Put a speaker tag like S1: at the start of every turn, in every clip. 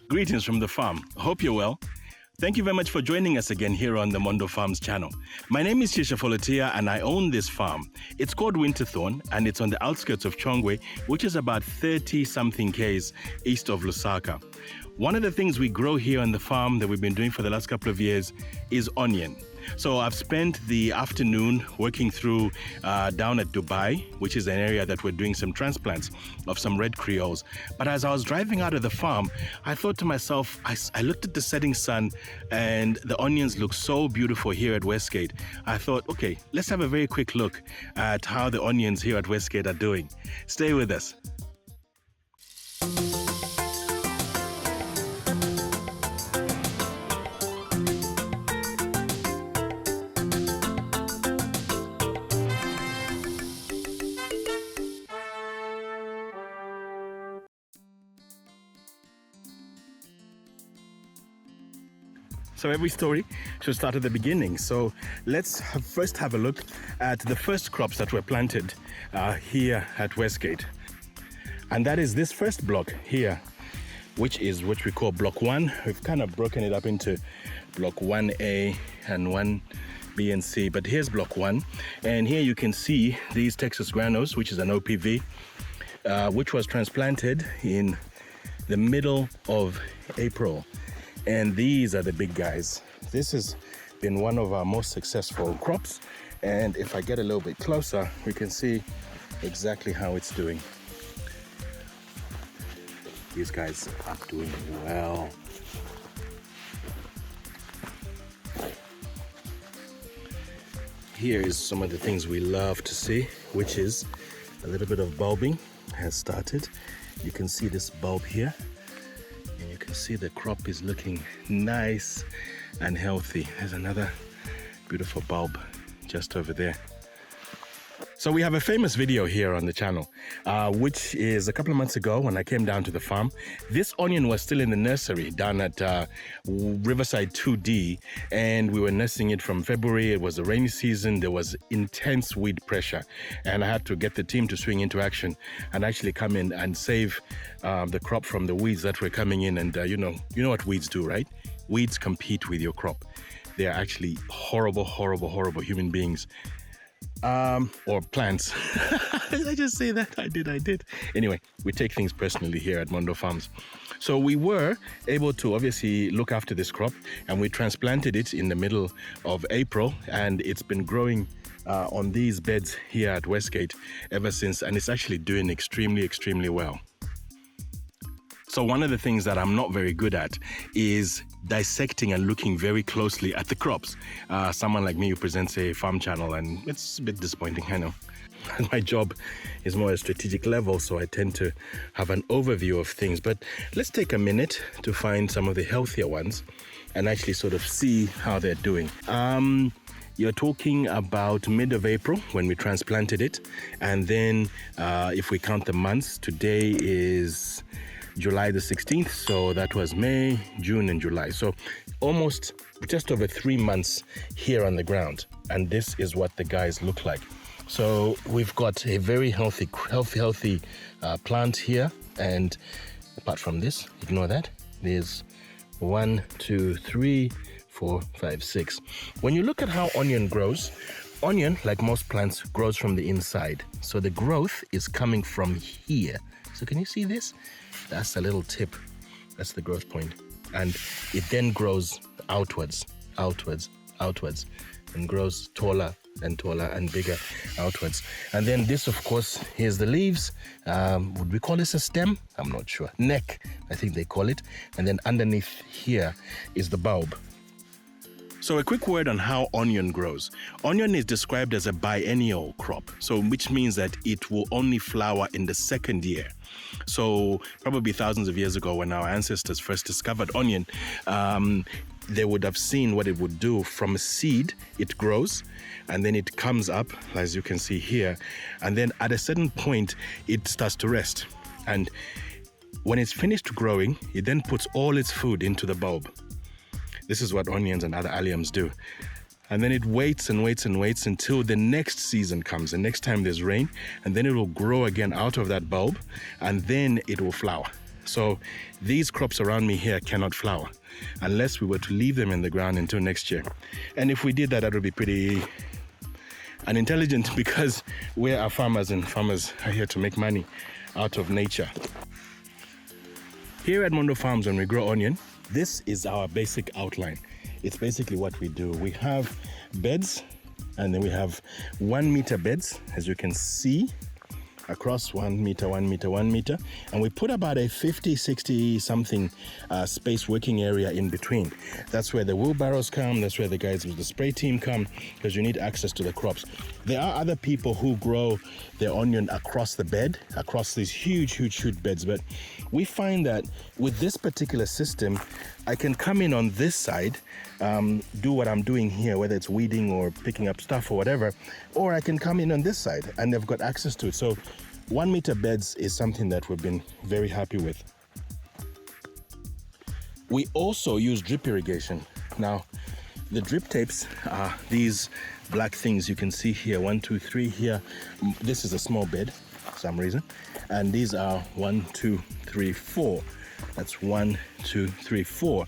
S1: Greetings from the farm. Hope you're well. Thank you very much for joining us again here on the Mondo Farms channel. My name is Shisha Folotia and I own this farm. It's called Winterthorn and it's on the outskirts of Chongwe, which is about 30-something k's east of Lusaka. One of the things we grow here on the farm that we've been doing for the last couple of years is onion. So I've spent the afternoon working through down at Dubai, which is an area that we're doing some transplants of some red creoles. But as I was driving out of the farm, I thought to myself, I looked at the setting sun and the onions look so beautiful here at Westgate. I thought, okay, let's have a very quick look at how the onions here at Westgate are doing. Stay with us. So every story should start at the beginning. So let's first have a look at the first crops that were planted here at Westgate. And that is this first block here, which we call block 1. We've kind of broken it up into block 1A and 1B and C, but here's block 1. And here you can see these Texas Granos, which is an OPV, which was transplanted in the middle of April. And these are the big guys. This has been one of our most successful crops. And if I get a little bit closer, we can see exactly how it's doing. These guys are doing well. Here is some of the things we love to see, which is a little bit of bulbing has started. You can see this bulb here. You can see the crop is looking nice and healthy. There's another beautiful bulb just over there. So we have a famous video here on the channel, which is a couple of months ago when I came down to the farm. This onion was still in the nursery down at Riverside 2D, and we were nursing it from February. It was the rainy season. There was intense weed pressure, and I had to get the team to swing into action and actually come in and save the crop from the weeds that were coming in. And you know what weeds do, right? Weeds compete with your crop. They are actually horrible, horrible, horrible human beings. Or plants. Did I just say that? I did. Anyway, we take things personally here at Mondo Farms. So we were able to obviously look after this crop, and we transplanted it in the middle of April, and it's been growing on these beds here at Westgate ever since, and it's actually doing extremely, extremely well. So one of the things that I'm not very good at is dissecting and looking very closely at the crops. Someone like me who presents a farm channel, and it's a bit disappointing, I know. My job is more at a strategic level, so I tend to have an overview of things. But let's take a minute to find some of the healthier ones and actually sort of see how they're doing. You're talking about mid of April when we transplanted it. And then if we count the months, today is July the 16th, so that was May, June, and July. So almost just over 3 months here on the ground, and this is what the guys look like. So we've got a very healthy plant here, and apart from this, ignore that. There's 1, 2, 3, 4, 5, 6. When you look at how onion grows, onion, like most plants, grows from the inside. So the growth is coming from here. So can you see this? That's a little tip. That's the growth point. And it then grows outwards, and grows taller and bigger outwards. And then this, of course, here's the leaves. Would we call this a stem? I'm not sure. Neck, I think they call it. And then underneath here is the bulb. So a quick word on how onion grows. Onion is described as a biennial crop, so which means that it will only flower in the second year. So probably thousands of years ago when our ancestors first discovered onion, they would have seen what it would do. From a seed, it grows, and then it comes up, as you can see here, and then at a certain point, it starts to rest. And when it's finished growing, it then puts all its food into the bulb. This is what onions and other alliums do. And then it waits and waits and waits until the next season comes, the next time there's rain, and then it will grow again out of that bulb, and then it will flower. So these crops around me here cannot flower unless we were to leave them in the ground until next year. And if we did that, that would be pretty unintelligent, because we are farmers, and farmers are here to make money out of nature. Here at Mondo Farms, when we grow onion, this is our basic outline. It's basically what we do. We have beds, and then we have 1 meter beds, as you can see, across 1 meter, 1 meter, 1 meter. And we put about a 50, 60 something space working area in between. That's where the wheelbarrows come. That's where the guys with the spray team come, because you need access to the crops. There are other people who grow their onion across the bed, across these huge beds. But we find that with this particular system, I can come in on this side, do what I'm doing here, whether it's weeding or picking up stuff or whatever, or I can come in on this side and I've got access to it. So 1 meter beds is something that we've been very happy with. We also use drip irrigation. Now, the drip tapes are these black things you can see here, 1, 2, 3 here. This is a small bed for some reason. And these are 1, 2, 3, 4. That's 1, 2, 3, 4.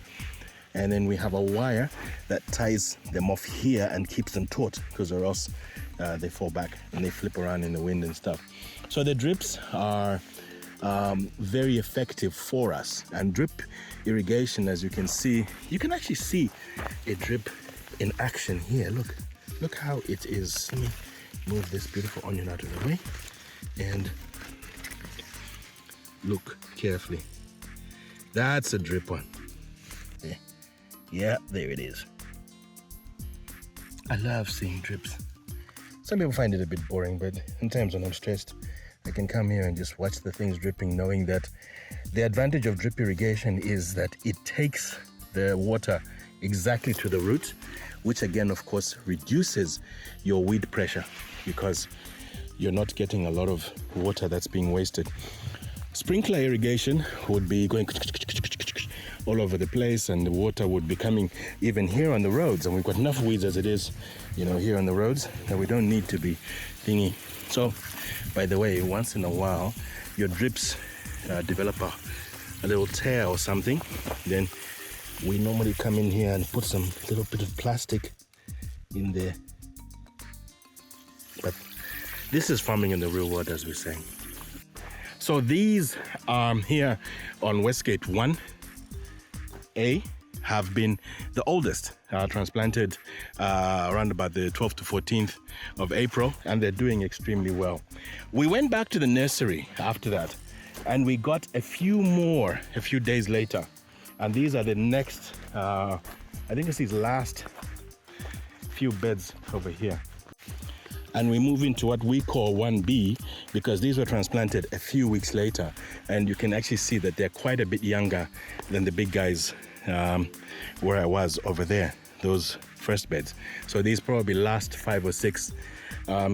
S1: And then we have a wire that ties them off here and keeps them taut, because or else they fall back and they flip around in the wind and stuff. So the drips are very effective for us. And drip irrigation, as you can see, you can actually see a drip in action here. Look how it is. Let me move this beautiful onion out of the way and look carefully. That's a drip one. Yeah, there it is. I love seeing drips. Some people find it a bit boring, but sometimes when I'm stressed, I can come here and just watch the things dripping, knowing that the advantage of drip irrigation is that it takes the water exactly to the root, which again, of course, reduces your weed pressure, because you're not getting a lot of water that's being wasted. Sprinkler irrigation would be going all over the place, and the water would be coming even here on the roads, and we've got enough weeds as it is, here on the roads, that we don't need to be thingy. So, by the way, once in a while, your drips develop a little tear or something, then we normally come in here and put some little bit of plastic in there. But this is farming in the real world, as we're saying. So these here on Westgate 1A have been the oldest, transplanted around about the 12th to 14th of April, and they're doing extremely well. We went back to the nursery after that, and we got a few more a few days later. And these are the next, I think it's these last few beds over here. And we move into what we call 1B, because these were transplanted a few weeks later, and you can actually see that they're quite a bit younger than the big guys where I was over there, those first beds. So these probably last 5 or 6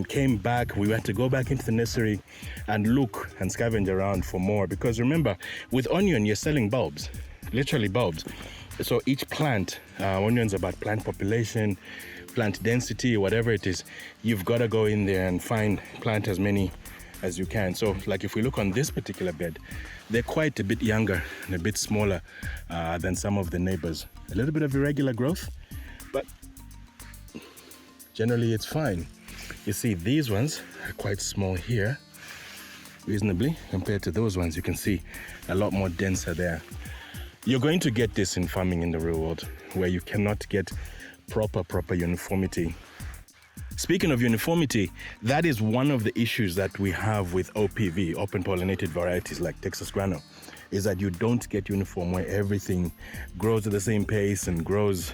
S1: came back. We had to go back into the nursery and look and scavenge around for more, because remember, with onion you're selling bulbs, literally bulbs. So each plant, onion's about plant population, plant density, whatever it is, you've got to go in there and plant as many as you can. So like if we look on this particular bed, they're quite a bit younger and a bit smaller than some of the neighbors. A little bit of irregular growth, but generally it's fine. You see, these ones are quite small here, reasonably, compared to those ones. You can see a lot more denser there. You're going to get this in farming in the real world, where you cannot get proper uniformity. Speaking of uniformity, that is one of the issues that we have with OPV, open pollinated varieties like Texas Grano, is that you don't get uniform, where everything grows at the same pace and grows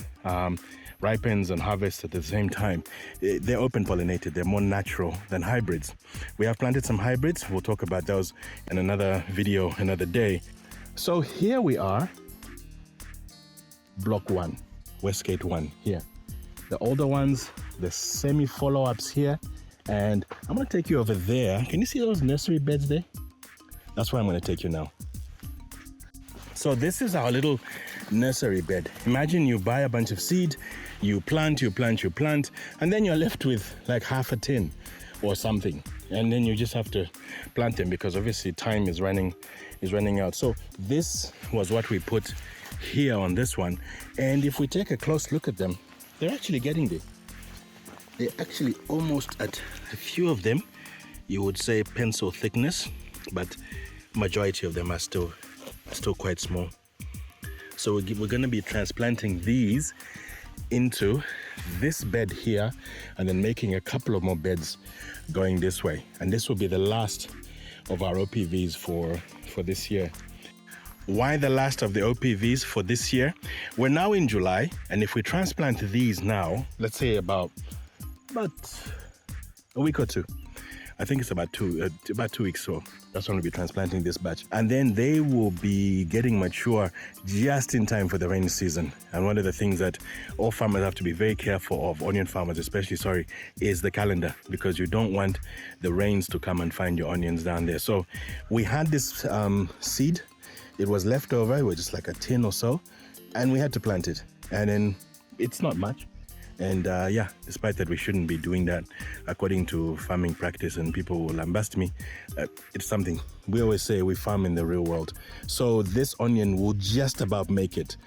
S1: ripens and harvests at the same time. They're open pollinated, they're more natural than hybrids. We have planted some hybrids, we'll talk about those in another video another day. So here we are, block 1, Westgate 1 here. The older ones, the semi follow-ups here, and I'm going to take you over there. Can you see those nursery beds there? That's where I'm going to take you now. So this is our little nursery bed. Imagine you buy a bunch of seed, you plant, and then you're left with like half a tin or something. And then you just have to plant them because obviously time is running out. So this was what we put here on this one. And if we take a close look at them, they're actually getting there. They're actually almost at a few of them, you would say pencil thickness, but majority of them are still quite small. So we're going to be transplanting these into this bed here and then making a couple of more beds going this way. And this will be the last of our OPVs for this year. Why the last of the OPVs for this year? We're now in July, and if we transplant these now, let's say about a week or two, I think it's about 2 weeks, so that's when we'll be transplanting this batch. And then they will be getting mature just in time for the rainy season. And one of the things that all farmers have to be very careful of, onion farmers especially, is the calendar, because you don't want the rains to come and find your onions down there. So we had this seed. It was left over, it was just like a tin or so, and we had to plant it. And then it's not much. And despite that we shouldn't be doing that according to farming practice, and people will lambast me, it's something. We always say we farm in the real world. So this onion will just about make it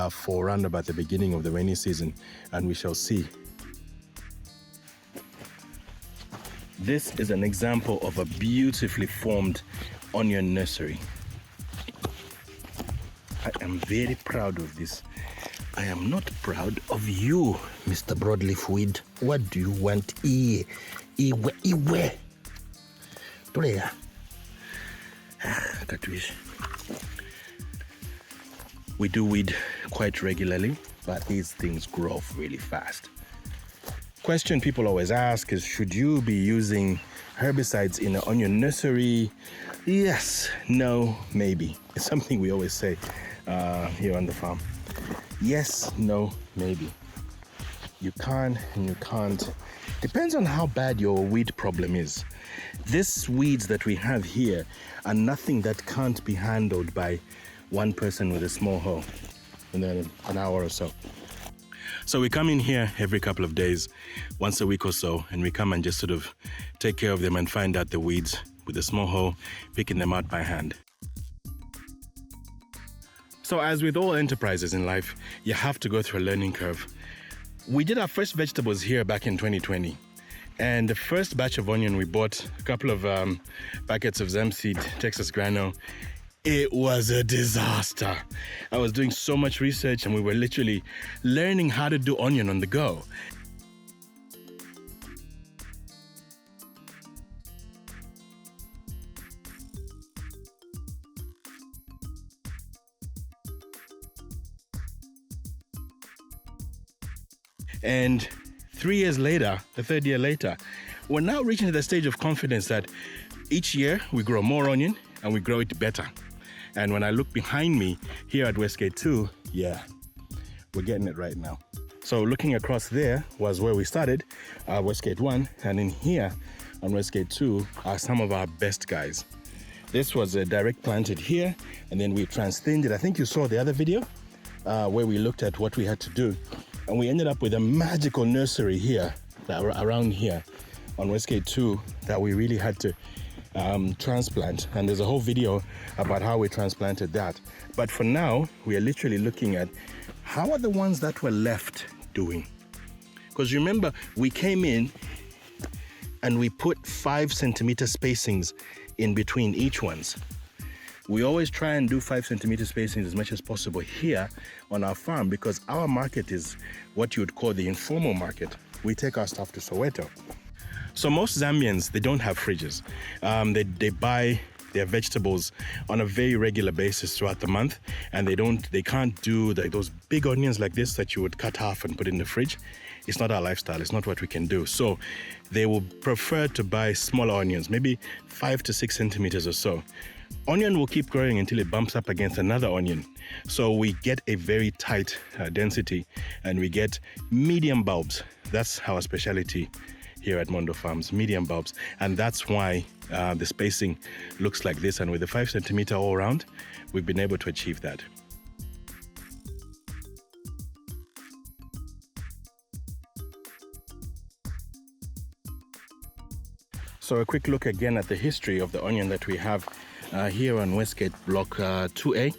S1: for around about the beginning of the rainy season, and we shall see. This is an example of a beautifully formed onion nursery. I am very proud of this. I am not proud of you, Mr. Broadleaf Weed. What do you want? Iwe. Prayer. We do weed quite regularly, but these things grow really fast. Question people always ask is, should you be using herbicides in an onion nursery? Yes, no, maybe. It's something we always say here on the farm. Yes, no, maybe. You can and you can't. Depends on how bad your weed problem is. These weeds that we have here are nothing that can't be handled by one person with a small hoe in an hour or so. So we come in here every couple of days, once a week or so, and we come and just sort of take care of them and find out the weeds with a small hoe, picking them out by hand. So as with all enterprises in life, you have to go through a learning curve. We did our first vegetables here back in 2020. And the first batch of onion, we bought a couple of packets of Zambia, Texas Grano. It was a disaster. I was doing so much research and we were literally learning how to do onion on the go. And 3 years later, the third year later, we're now reaching the stage of confidence that each year we grow more onion and we grow it better. And when I look behind me here at Westgate 2, yeah, we're getting it right now. So looking across there was where we started, Westgate 1, and in here on Westgate 2 are some of our best guys. This was a direct planted here, and then we transthinned it. I think you saw the other video where we looked at what we had to do. And we ended up with a magical nursery here, around here on Westgate 2, that we really had to transplant. And there's a whole video about how we transplanted that. But for now, we are literally looking at how are the ones that were left doing? Because remember, we came in and we put 5 centimeter spacings in between each ones. We always try and do 5 centimeter spacings as much as possible here on our farm, because our market is what you would call the informal market. We take our stuff to Soweto. So most Zambians, they don't have fridges. They buy their vegetables on a very regular basis throughout the month, and they can't do those big onions like this that you would cut half and put in the fridge. It's not our lifestyle. It's not what we can do. So they will prefer to buy smaller onions, maybe 5 to 6 centimeters or so. Onion will keep growing until it bumps up against another onion. So we get a very tight density, and we get medium bulbs. That's our specialty here at Mondo Farms, medium bulbs. And that's why the spacing looks like this. And with the 5 centimeter all around, we've been able to achieve that. So a quick look again at the history of the onion that we have here on Westgate Block 2A.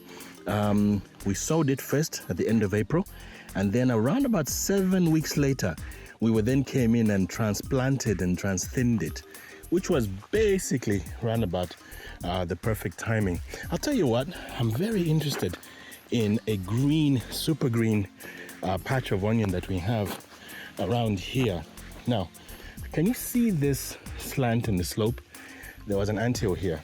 S1: We sowed it first at the end of April, and then around about 7 weeks later, we then came in and transplanted and transthinned it, which was basically round about the perfect timing. I'll tell you what, I'm very interested in a green, super green patch of onion that we have around here. Now, can you see this slant in the slope? There was an anthill here.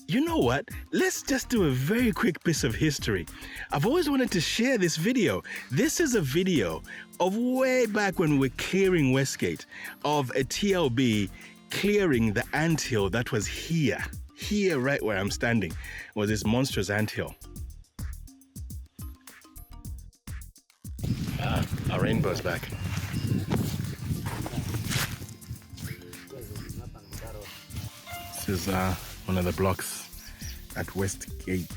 S1: You know what? Let's just do a very quick piece of history. I've always wanted to share this video. This is a video of way back when we were clearing Westgate, of a TLB clearing the anthill that was here. Here, right where I'm standing, was this monstrous anthill. Our rainbow's back. This is one of the blocks at Westgate.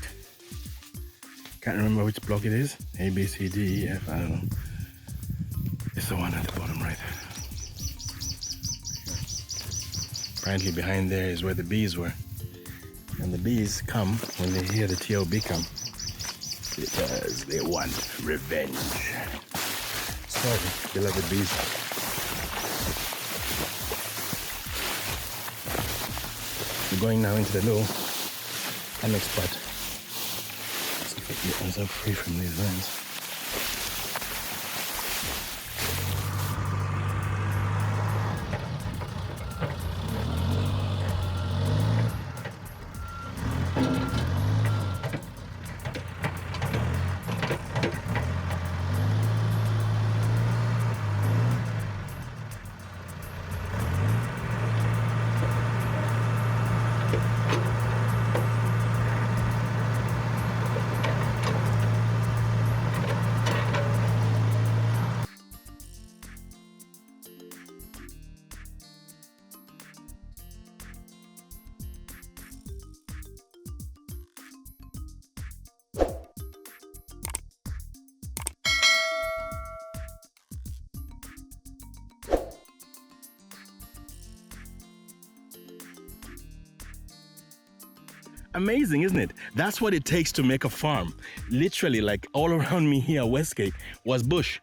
S1: Can't remember which block it is. A, B, C, D, E, F, I don't know. It's the one at the bottom right. Apparently behind there is where the bees were. And the bees come when they hear the TLB come, because they want revenge. Sorry, beloved bees. We're going now into the little annex part. See if I can get myself free from these vines. Amazing, isn't it? That's what it takes to make a farm. Literally, like all around me here, Westgate was bush.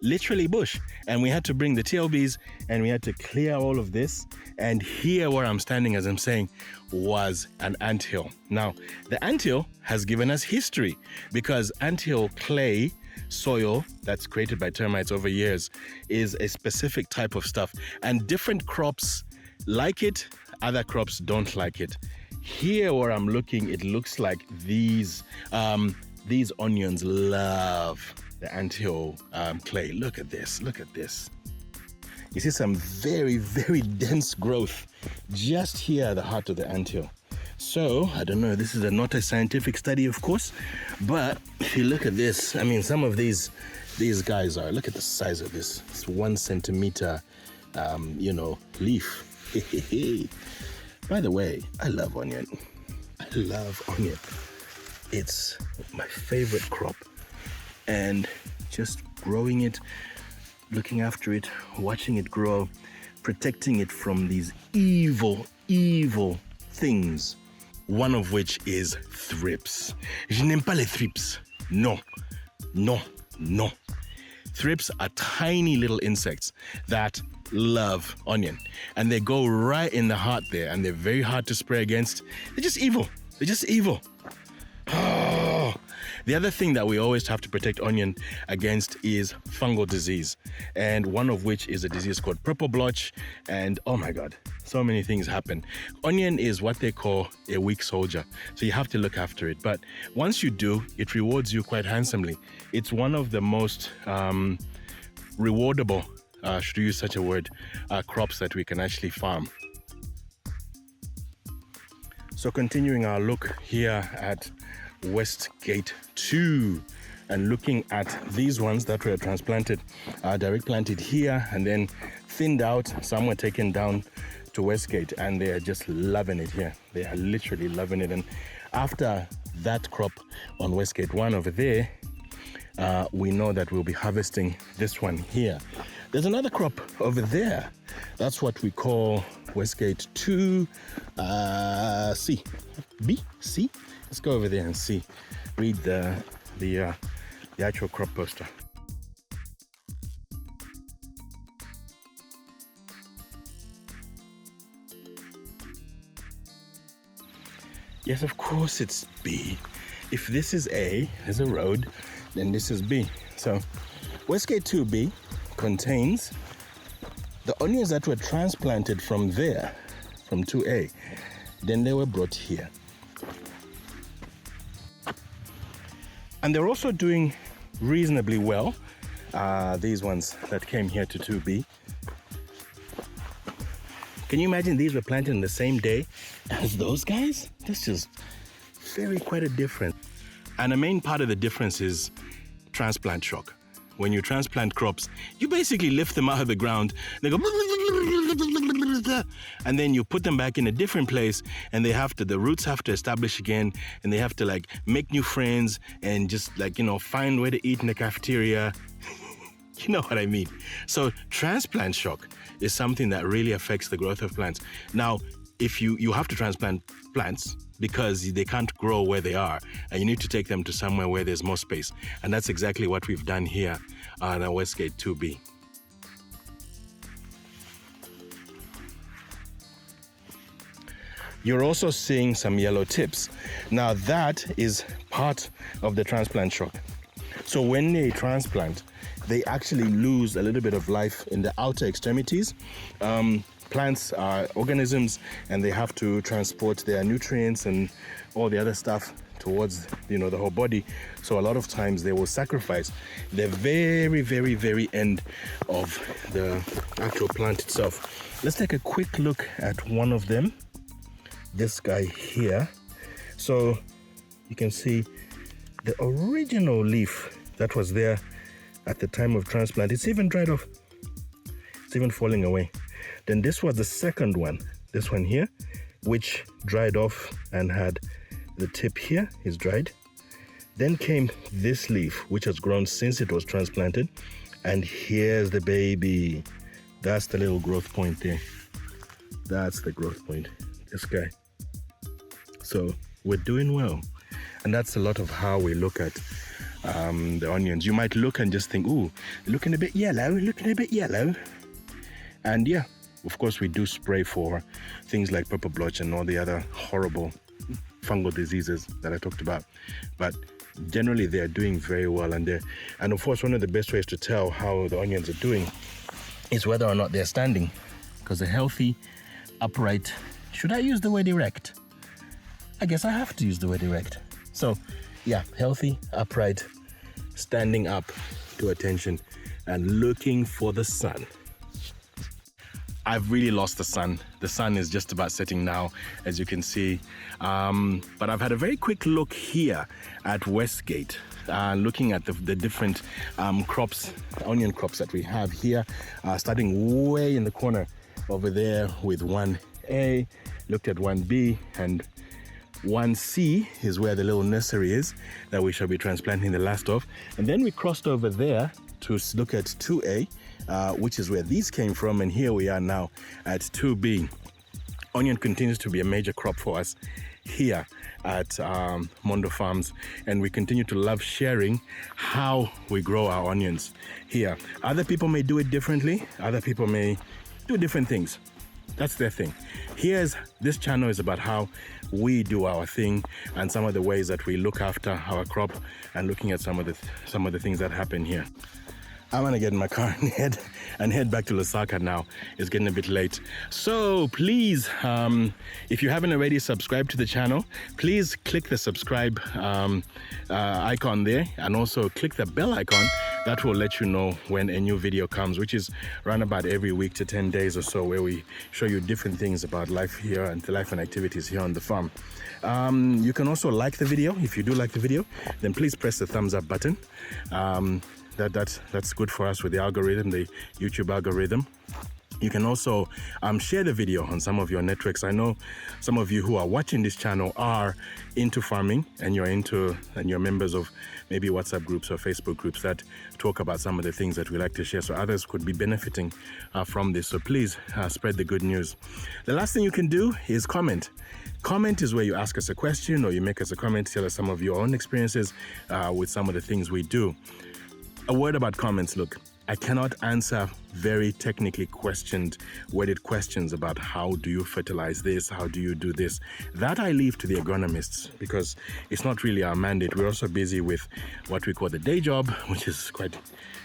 S1: Literally bush. And we had to bring the TLBs and we had to clear all of this. And here where I'm standing, as I'm saying, was an anthill. Now, the anthill has given us history, because anthill clay soil that's created by termites over years is a specific type of stuff. And different crops like it, other crops don't like it. Here where I'm looking, it looks like these onions love the anthill clay. Look at this, look at this. You see some very, very dense growth just here at the heart of the anthill. So, I don't know, this is not a scientific study, of course, but if you look at this, I mean, some of these guys are, look at the size of this. It's 1 centimeter, leaf. By the way, I love onion. I love onion. It's my favorite crop. And just growing it, looking after it, watching it grow, protecting it from these evil, evil things. One of which is thrips. Je n'aime pas les thrips. No, no, no. Thrips are tiny little insects that love onion, and they go right in the heart there, and they're very hard to spray against. They're just evil. They're just evil. Oh. The other thing that we always have to protect onion against is fungal disease, and one of which is a disease called purple blotch. And oh my God, So many things happen. Onion is what they call a weak soldier, so you have to look after it. But once you do, it rewards you quite handsomely. It's one of the most rewardable, should use such a word, crops that we can actually farm. So continuing our look here at Westgate 2 and looking at these ones that were transplanted, direct planted here and then thinned out. Some were taken down to Westgate and they are just loving it here. They are literally loving it. And after that crop on Westgate 1 over there, we know that we'll be harvesting this one here. There's another crop over there. That's what we call Westgate 2 C. B? C? Let's go over there and see. Read the actual crop poster. Yes, of course it's B. If this is A, there's a road, then this is B. So Westgate 2B contains the onions that were transplanted from there, from 2A. Then they were brought here. And they're also doing reasonably well, these ones that came here to 2B. Can you imagine these were planted in the same day as those guys? That's just quite a difference. And a main part of the difference is transplant shock. When you transplant crops, you basically lift them out of the ground, they go, and then you put them back in a different place, and the roots have to establish again, and they have to like make new friends and just like, find where to eat in the cafeteria. You know what I mean? So transplant shock is something that really affects the growth of plants. Now, if you have to transplant plants because they can't grow where they are, and you need to take them to somewhere where there's more space. And that's exactly what we've done here on our Westgate 2B. You're also seeing some yellow tips. Now that is part of the transplant shock. So when they transplant, they actually lose a little bit of life in the outer extremities. Plants are organisms and they have to transport their nutrients and all the other stuff towards the whole body. So a lot of times they will sacrifice the very, very, very end of the actual plant itself. Let's take a quick look at one of them, this guy here. So you can see the original leaf that was there at the time of transplant. It's even dried off. It's even falling away. Then this was the second one, this one here, which dried off and had the tip here is dried. Then came this leaf, which has grown since it was transplanted. And here's the baby. That's the little growth point there. That's the growth point, this guy. So we're doing well. And that's a lot of how we look at the onions. You might look and just think, ooh, looking a bit yellow. And yeah, of course we do spray for things like purple blotch and all the other horrible fungal diseases that I talked about. But generally they are doing very well. And of course one of the best ways to tell how the onions are doing is whether or not they're standing. Because a healthy, upright, should I use the word erect? I guess I have to use the word erect. So yeah, healthy, upright, standing up to attention and looking for the sun. I've really lost the sun. The sun is just about setting now, as you can see. But I've had a very quick look here at Westgate, looking at the different crops, onion crops that we have here, starting way in the corner over there with 1A, looked at 1B, and 1C is where the little nursery is that we shall be transplanting the last of. And then we crossed over there to look at 2A, which is where these came from, and here we are now at 2B. Onion continues to be a major crop for us here at Mondo Farms, and we continue to love sharing how we grow our onions here. Other people may do it differently, other people may do different things. That's their thing. This channel is about how we do our thing and some of the ways that we look after our crop and looking at some of the things that happen here. I'm gonna get in my car and head back to Lusaka now. It's getting a bit late. So please, if you haven't already subscribed to the channel, please click the subscribe icon there, and also click the bell icon. That will let you know when a new video comes, which is around about every week to 10 days or so, where we show you different things about life here and the life and activities here on the farm. You can also like the video. If you do like the video, then please press the thumbs up button. That's good for us with the algorithm, the YouTube algorithm. You can also share the video on some of your networks. I know some of you who are watching this channel are into farming, and you're members of maybe WhatsApp groups or Facebook groups that talk about some of the things that we like to share, so others could be benefiting from this. So please spread the good news. The last thing you can do is comment. Comment is where you ask us a question, or you make us a comment, tell us some of your own experiences with some of the things we do. A word about comments. Look, I cannot answer very technically worded questions about how do you fertilize this, how do you do this. That I leave to the agronomists, because it's not really our mandate. We're also busy with what we call the day job, which is quite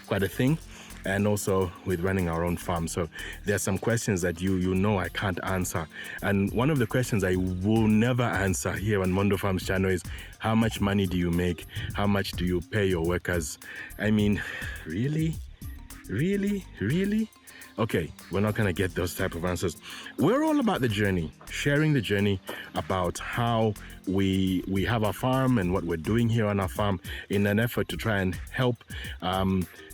S1: a thing, and also with running our own farm. So there are some questions that you know I can't answer. And one of the questions I will never answer here on Mondo Farms channel is, how much money do you make? How much do you pay your workers? I mean, really? Okay, we're not going to get those type of answers. We're all about the journey, sharing the journey about how we have our farm and what we're doing here on our farm, in an effort to try and help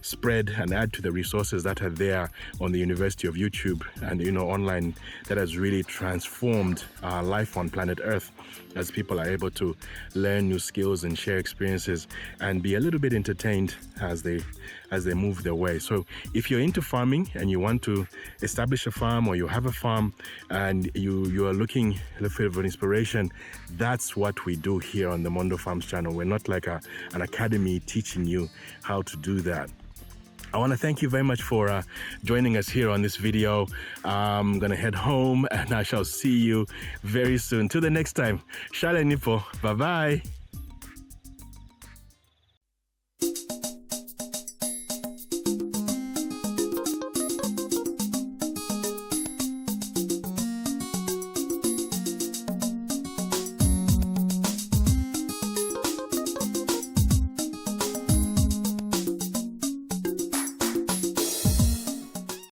S1: spread and add to the resources that are there on the University of YouTube and online, that has really transformed our life on planet Earth, as people are able to learn new skills and share experiences and be a little bit entertained as they move their way. So if you're into farming and you want to establish a farm, or you have a farm and you are looking for inspiration, that's what we do here on the Mondo Farms channel. We're not like an academy teaching you how to do that. I want to thank you very much for joining us here on this video. I'm going to head home, and I shall see you very soon. Till the next time. Shale nipo. Bye-bye.